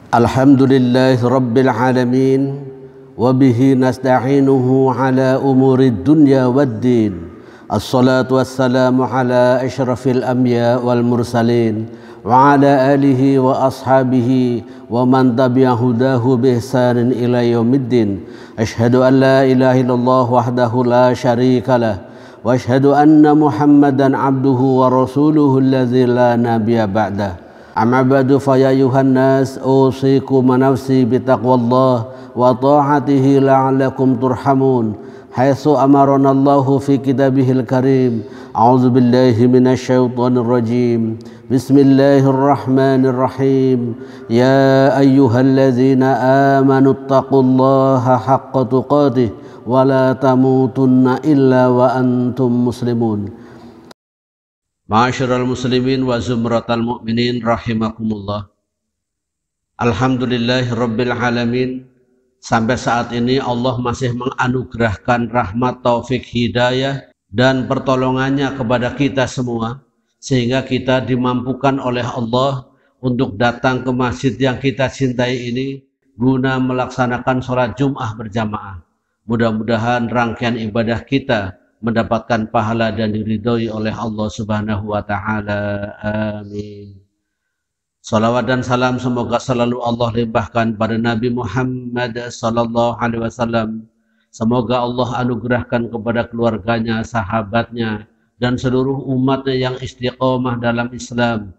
Alhamdulillahi Rabbil Alamin, wabihi nasta'inuhu ala umurid dunya waddin. Assalatu wassalamu ala ashrafil anbiya wal mursalin wa ala alihi wa ashabihi wa man tabi'a hudahu bi ihsanin ila yaumiddin. Ashhadu an la ilaha illallah wahdahu la syarika lah wa ashhadu anna Muhammadan abduhu wa rasuluhu allazi la nabiyya ba'dah. Amma ba'du fa ya ayuhan nas usikum wa nafsi bi taqwallah wa ta'atihi la'allakum turhamun. Haitsu amarana Allahu fi kitabihil karim. A'udzu billahi minasy syaithanir rajim. Bismillahirrahmanirrahim. Ya ayyuhalladzina amanu taqullaha haqqa tuqatih wa la tamutunna illa wa antum muslimun. Ma'asyiral muslimin wa zumratal mu'minin rahimakumullah. Alhamdulillahi Rabbil Alamin. Sampai saat ini Allah masih menganugerahkan rahmat, taufik, hidayah dan pertolongannya kepada kita semua, sehingga kita dimampukan oleh Allah untuk datang ke masjid yang kita cintai ini guna melaksanakan sholat Jum'ah berjamaah. Mudah-mudahan rangkaian ibadah kita mendapatkan pahala dan diridhoi oleh Allah Subhanahu wa Ta'ala. Amin. Salawat dan salam semoga selalu Allah limpahkan pada Nabi Muhammad sallallahu alaihi wasallam. Semoga Allah anugerahkan kepada keluarganya, sahabatnya, dan seluruh umatnya yang istiqomah dalam Islam.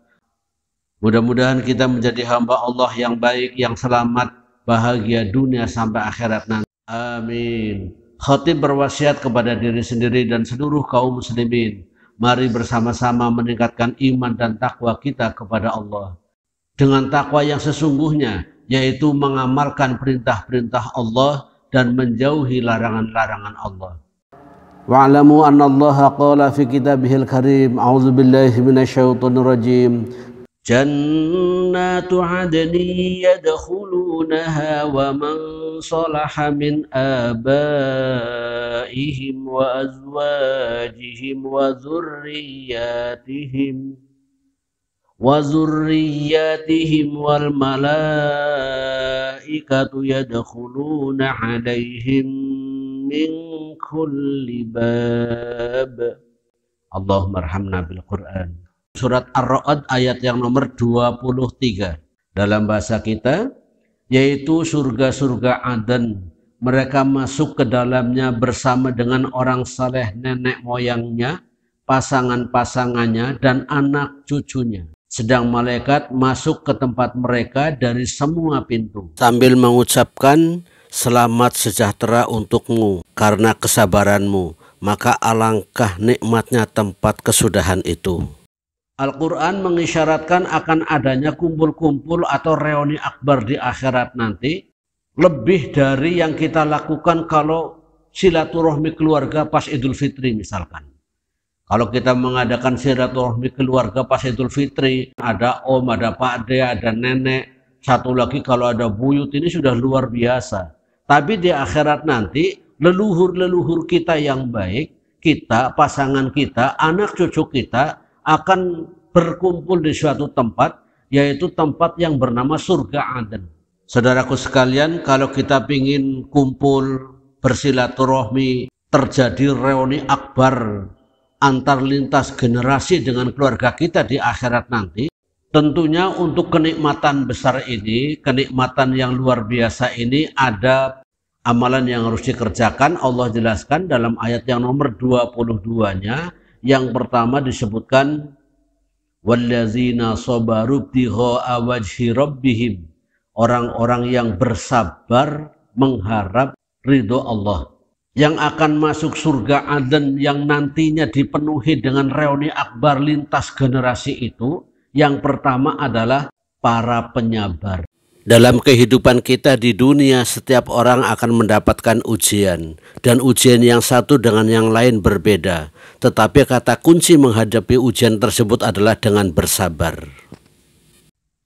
Mudah-mudahan kita menjadi hamba Allah yang baik, yang selamat, bahagia dunia sampai akhirat nanti. Amin. Khatib berwasiat kepada diri sendiri dan seluruh kaum muslimin. Mari bersama-sama meningkatkan iman dan takwa kita kepada Allah. Dengan takwa yang sesungguhnya, yaitu mengamalkan perintah-perintah Allah dan menjauhi larangan-larangan Allah. Wa'lamu anna Allah qala fi kitabihil karim. A'udzu billahi minasyaitonir rajim. Jannatu 'adnin yadkhulunaha wa man salaha min abaihim wa azwajihim wa zurriyyatihim wal malaikatu yadkhuluna 'alaihim min kulli bab. Allahumma arhamna bil Qur'an. Surat Ar-Ra'd ayat yang nomor 23 dalam bahasa kita, yaitu surga-surga Aden. Mereka masuk ke dalamnya bersama dengan orang saleh nenek moyangnya, pasangan-pasangannya, dan anak cucunya. Sedang malaikat masuk ke tempat mereka dari semua pintu, sambil mengucapkan, selamat sejahtera untukmu karena kesabaranmu, maka alangkah nikmatnya tempat kesudahan itu. Al-Quran mengisyaratkan akan adanya kumpul-kumpul atau reuni akbar di akhirat nanti, lebih dari yang kita lakukan kalau silaturahmi keluarga pas Idul Fitri misalkan. Kalau kita mengadakan silaturahmi keluarga pas Idul Fitri, ada om, ada pak de, ada nenek, satu lagi kalau ada buyut, ini sudah luar biasa. Tapi di akhirat nanti, leluhur-leluhur kita yang baik, kita, pasangan kita, anak cucu kita, akan berkumpul di suatu tempat, yaitu tempat yang bernama surga Aden. Saudaraku sekalian, kalau kita ingin kumpul bersilaturahmi, terjadi reuni akbar antar lintas generasi dengan keluarga kita di akhirat nanti, tentunya untuk kenikmatan besar ini, kenikmatan yang luar biasa ini, ada amalan yang harus dikerjakan. Allah jelaskan dalam ayat yang nomor 22-nya. Yang pertama disebutkan wallazina sabaru ibtigha'a wajhi rabbihim, orang-orang yang bersabar mengharap ridho Allah, yang akan masuk surga Aden yang nantinya dipenuhi dengan reuni akbar lintas generasi itu. Yang pertama adalah para penyabar. Dalam kehidupan kita di dunia, setiap orang akan mendapatkan ujian, dan ujian yang satu dengan yang lain berbeda. Tetapi kata kunci menghadapi ujian tersebut adalah dengan bersabar.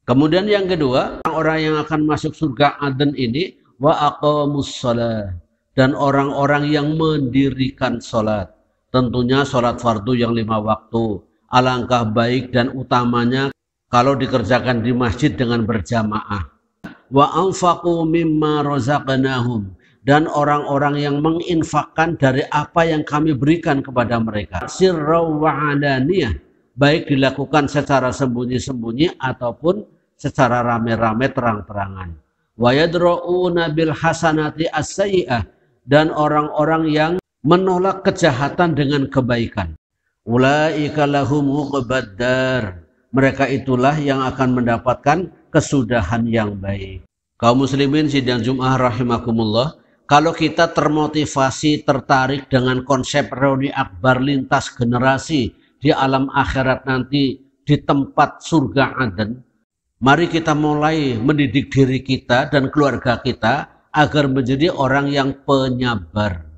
Kemudian yang kedua, orang yang akan masuk surga Aden ini wa aqamus shalah, dan orang-orang yang mendirikan sholat. Tentunya sholat fardu yang 5 waktu. Alangkah baik dan utamanya kalau dikerjakan di masjid dengan berjamaah. wa anfaqu mimma razaqnahum, dan orang-orang yang menginfakkan dari apa yang kami berikan kepada mereka, sirra wa alaniyah, baik dilakukan secara sembunyi-sembunyi ataupun secara rame-rame terang-terangan. Wa yadra'una bil hasanati as-sayyi'ah, dan orang-orang yang menolak kejahatan dengan kebaikan. Ulaika lahum uqbad dar, mereka itulah yang akan mendapatkan kesudahan yang baik. Kaum muslimin sidang Jum'ah rahimakumullah, kalau kita termotivasi, tertarik dengan konsep reuni akbar lintas generasi di alam akhirat nanti di tempat surga Aden, mari kita mulai mendidik diri kita dan keluarga kita agar menjadi orang yang penyabar.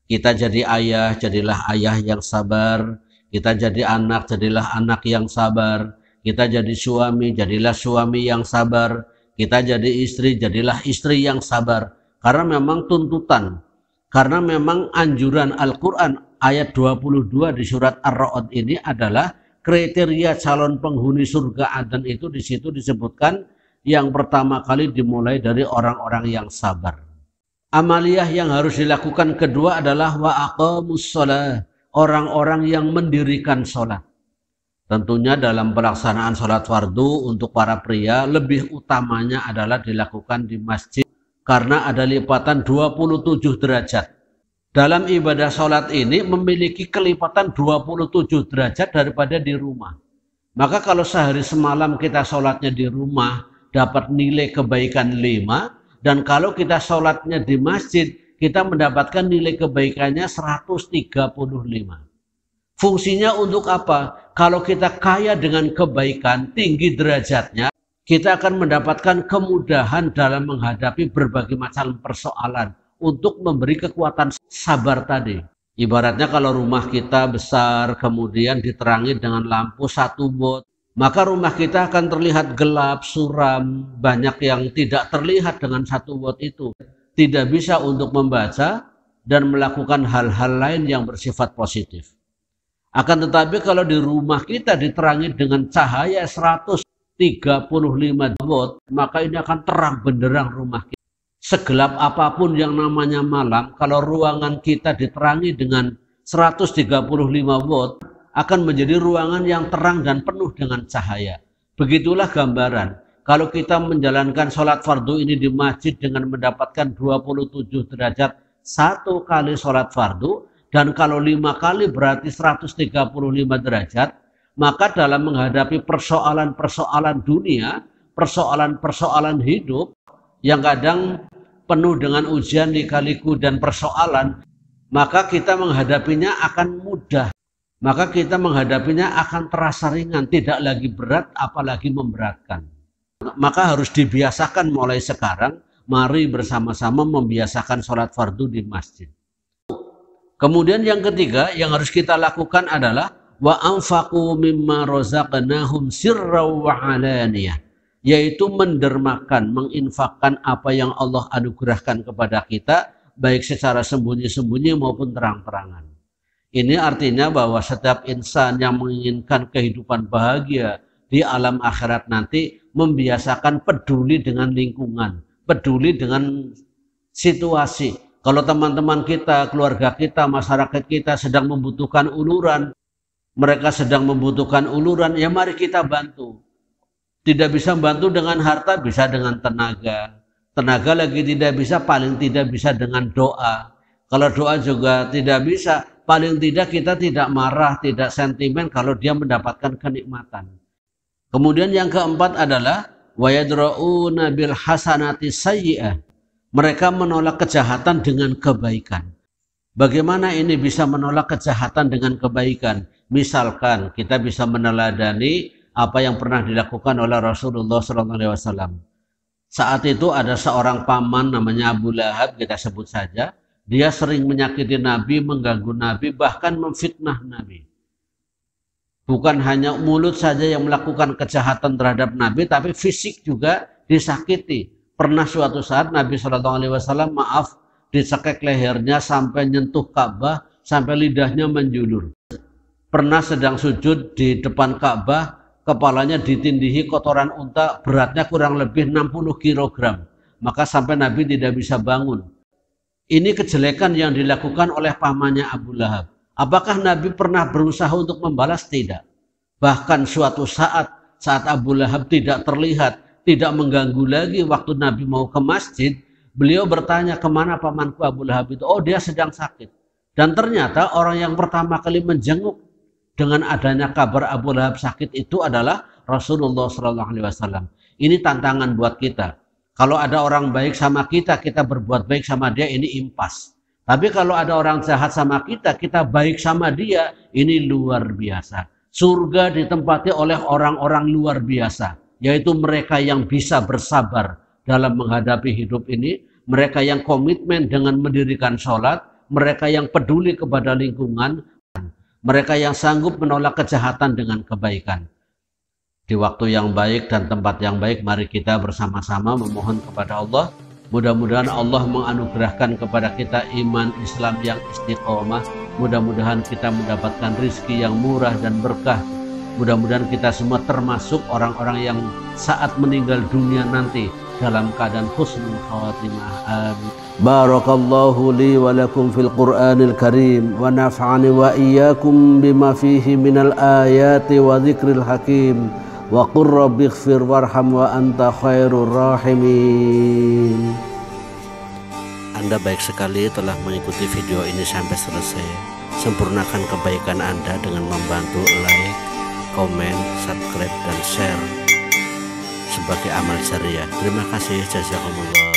Kita jadi ayah, jadilah ayah yang sabar. Kita jadi anak, jadilah anak yang sabar. Kita jadi suami, jadilah suami yang sabar. Kita jadi istri, jadilah istri yang sabar. Karena memang tuntutan, karena memang anjuran Al-Quran ayat 22 di surat Ar-Ra'd ini adalah kriteria calon penghuni surga Aden itu di situ disebutkan yang pertama kali dimulai dari orang-orang yang sabar. Amaliyah yang harus dilakukan kedua adalah wa aqamus shalah, orang-orang yang mendirikan sholat. Tentunya dalam pelaksanaan sholat fardu untuk para pria lebih utamanya adalah dilakukan di masjid karena ada lipatan 27 derajat. Dalam ibadah sholat ini memiliki kelipatan 27 derajat daripada di rumah. Maka kalau sehari semalam kita sholatnya di rumah dapat nilai kebaikan 5, dan kalau kita sholatnya di masjid kita mendapatkan nilai kebaikannya 135. Fungsinya untuk apa? Kalau kita kaya dengan kebaikan, tinggi derajatnya, kita akan mendapatkan kemudahan dalam menghadapi berbagai macam persoalan untuk memberi kekuatan sabar tadi. Ibaratnya kalau rumah kita besar, kemudian diterangi dengan lampu 1 watt, maka rumah kita akan terlihat gelap, suram, banyak yang tidak terlihat dengan 1 watt itu. Tidak bisa untuk membaca dan melakukan hal-hal lain yang bersifat positif. Akan tetapi kalau di rumah kita diterangi dengan cahaya 135 watt, maka ini akan terang benderang rumah kita. Segelap apapun yang namanya malam, kalau ruangan kita diterangi dengan 135 watt, akan menjadi ruangan yang terang dan penuh dengan cahaya. Begitulah gambaran. Kalau kita menjalankan sholat fardu ini di masjid dengan mendapatkan 27 derajat 1 kali sholat fardu, dan kalau 5 kali berarti 135 derajat, maka dalam menghadapi persoalan-persoalan dunia, persoalan-persoalan hidup yang kadang penuh dengan ujian, lika-liku dan persoalan, maka kita menghadapinya akan mudah. Maka kita menghadapinya akan terasa ringan, tidak lagi berat apalagi memberatkan. Maka harus dibiasakan mulai sekarang, mari bersama-sama membiasakan sholat fardu di masjid. Kemudian yang ketiga yang harus kita lakukan adalah wa anfaqu mimma razaqnahum sirra wa alaniyah, yaitu mendermakan, menginfakkan apa yang Allah anugerahkan kepada kita, baik secara sembunyi-sembunyi maupun terang-terangan. Ini artinya bahwa setiap insan yang menginginkan kehidupan bahagia di alam akhirat nanti membiasakan peduli dengan lingkungan, peduli dengan situasi. Kalau teman-teman kita, keluarga kita, masyarakat kita sedang membutuhkan uluran, mereka sedang membutuhkan uluran, ya mari kita bantu. Tidak bisa bantu dengan harta, bisa dengan tenaga. Tenaga lagi tidak bisa, paling tidak bisa dengan doa. Kalau doa juga tidak bisa, paling tidak kita tidak marah, tidak sentimen kalau dia mendapatkan kenikmatan. Kemudian yang keempat adalah wa yadra'una bil hasanati sayyi'ah. Mereka menolak kejahatan dengan kebaikan. Bagaimana ini bisa menolak kejahatan dengan kebaikan? Misalkan kita bisa meneladani apa yang pernah dilakukan oleh Rasulullah SAW. Saat itu ada seorang paman namanya Abu Lahab, kita sebut saja. Dia sering menyakiti Nabi, mengganggu Nabi, bahkan memfitnah Nabi. Bukan hanya mulut saja yang melakukan kejahatan terhadap Nabi, tapi fisik juga disakiti. Pernah suatu saat Nabi SAW dicekek lehernya sampai nyentuh Ka'bah, sampai lidahnya menjulur. Pernah sedang sujud di depan Ka'bah, kepalanya ditindihi kotoran unta, beratnya kurang lebih 60 kg. maka sampai Nabi tidak bisa bangun. Ini kejelekan yang dilakukan oleh pamannya Abu Lahab. Apakah Nabi pernah berusaha untuk membalas? Tidak. Bahkan suatu saat Abu Lahab tidak terlihat, tidak mengganggu lagi waktu Nabi mau ke masjid, beliau bertanya, kemana pamanku Abu Lahab itu? Oh, dia sedang sakit. Dan ternyata orang yang pertama kali menjenguk dengan adanya kabar Abu Lahab sakit itu adalah Rasulullah SAW. Ini tantangan buat kita. Kalau ada orang baik sama kita, kita berbuat baik sama dia, ini impas. Tapi kalau ada orang jahat sama kita, kita baik sama dia, ini luar biasa. Surga ditempati oleh orang-orang luar biasa, yaitu mereka yang bisa bersabar dalam menghadapi hidup ini, mereka yang komitmen dengan mendirikan sholat, mereka yang peduli kepada lingkungan, mereka yang sanggup menolak kejahatan dengan kebaikan. Di waktu yang baik dan tempat yang baik, mari kita bersama-sama memohon kepada Allah. Mudah-mudahan Allah menganugerahkan kepada kita iman Islam yang istiqomah. Mudah-mudahan kita mendapatkan rizki yang murah dan berkah. Mudah-mudahan kita semua termasuk orang-orang yang saat meninggal dunia nanti dalam keadaan husnul khawatimah. Amin. Barakallahu li wa lakum fil Qur'anil Karim wa naf'ani wa iyyakum bima fihi minal ayati wa dzikril hakim. Wa qur rabbighfir warham wa anta khairur rahimin. Anda baik sekali telah mengikuti video ini sampai selesai. Sempurnakan kebaikan Anda dengan membantu like, komen, subscribe, dan share sebagai amal syariah. Terima kasih. Jazakumullah.